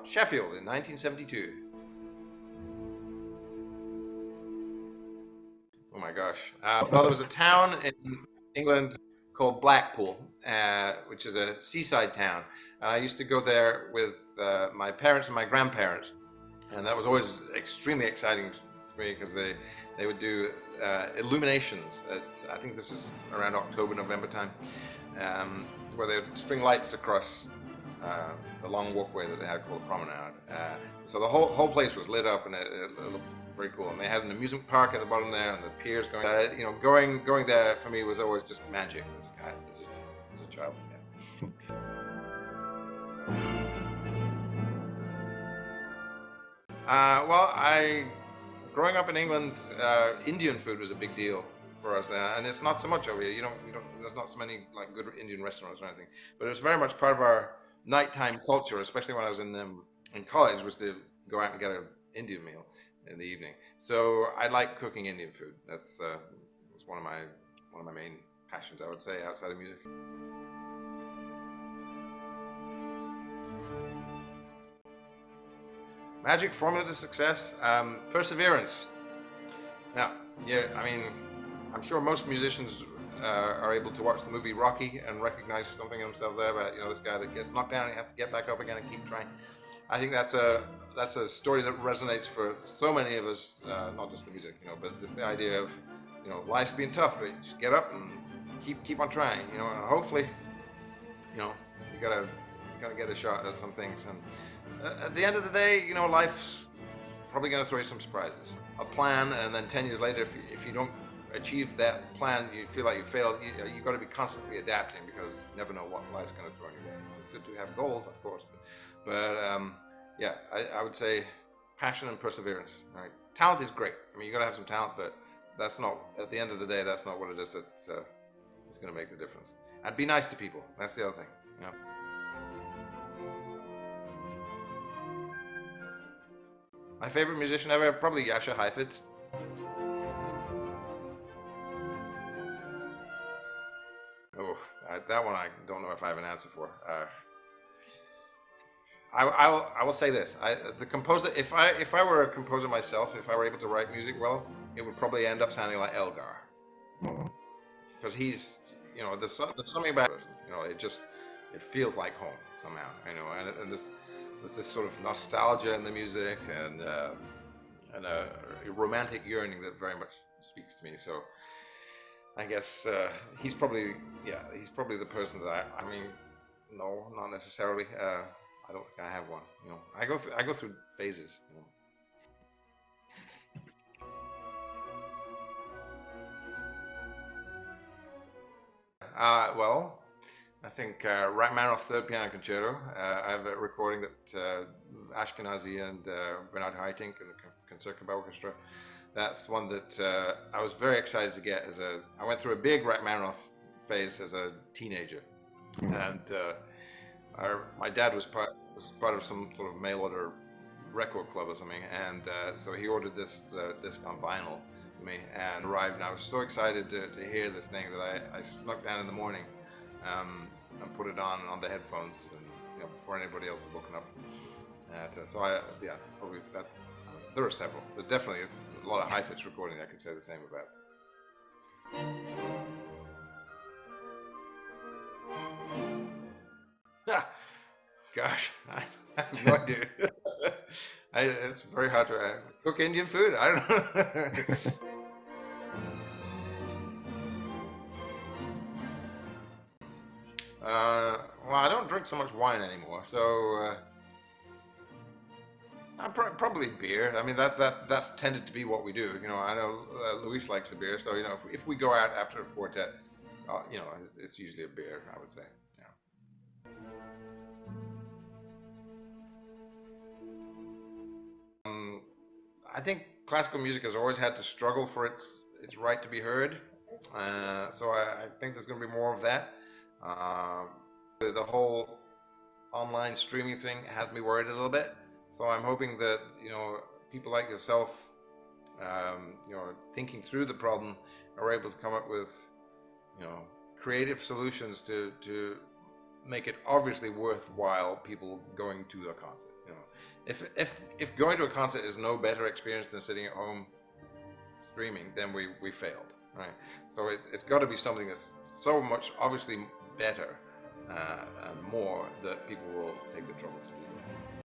Sheffield in 1972. Oh my gosh. Well, there was a town in England called Blackpool, which is a seaside town. I used to go there with my parents and my grandparents, and that was always extremely exciting to me because they would do illuminations. I think this is around October, November time, where they would string lights across the long walkway that they had called Promenade. So the whole place was lit up, and it looked very cool. And they had an amusement park at the bottom there, and the piers going. Going there for me was always just magic as a child. Yeah. Well, growing up in England, Indian food was a big deal for us there, and it's not so much over here. You don't. There's not so many like good Indian restaurants or anything, but it was very much part of our nighttime culture, especially when I was in college, was to go out and get an Indian meal in the evening. So I like cooking Indian food. That's one of my main passions, I would say, outside of music. Magic formula to success, perseverance. Now, yeah, I mean, I'm sure most musicians are able to watch the movie Rocky and recognize something in themselves there about this guy that gets knocked down and he has to get back up again and keep trying. I think that's a story that resonates for so many of us, not just the music, but just the idea of life's being tough, but just get up and keep on trying, and hopefully, you gotta get a shot at some things. And at the end of the day, life's probably gonna throw you some surprises. A plan, and then 10 years later, if you don't achieve that plan, you feel like you failed. You've got to be constantly adapting because you never know what life's going to throw in your way. It's good to have goals, of course, but yeah, I would say passion and perseverance. Right? Talent is great. I mean, you got to have some talent, but that's not, at the end of the day, that's not what it is that's going to make the difference. And be nice to people. That's the other thing. My favorite musician ever, probably Jascha Heifetz. Oh, that one I don't know if I have an answer for. I will say this: the composer. If I were a composer myself, if I were able to write music well, it would probably end up sounding like Elgar, because he's, there's something about it, it feels like home somehow, and there's this sort of nostalgia in the music and a romantic yearning that very much speaks to me. So I guess he's probably the person that I mean, no, not necessarily. I don't think I have one. I go through phases. Well, I think Rachmaninoff Third Piano Concerto. I have a recording that Ashkenazi and Bernard Haitink and the Concertgebouw Orchestra. That's one that I was very excited to get I went through a big Rachmaninoff phase as a teenager, and my dad was part of some sort of mail order record club or something, and so he ordered this disc on vinyl for me and arrived, and I was so excited to hear this thing that I snuck down in the morning and put it on the headphones, and before anybody else was woken up. So probably that. There are several. There definitely is a lot of Heifetz recording I could say the same about. Gosh, I have no idea. It's very hard to cook Indian food. I don't know. Well, I don't drink so much wine anymore, so probably beer. I mean, that's tended to be what we do. I know Luis likes a beer, so if we go out after a quartet, it's usually a beer, I would say. I think classical music has always had to struggle for its right to be heard. So I think there's going to be more of that. The whole online streaming thing has me worried a little bit. So I'm hoping that people like yourself, thinking through the problem, are able to come up with creative solutions to make it obviously worthwhile people going to a concert. You know, if going to a concert is no better experience than sitting at home streaming, then we failed, right? So it's got to be something that's so much obviously better and more that people will take the trouble to do.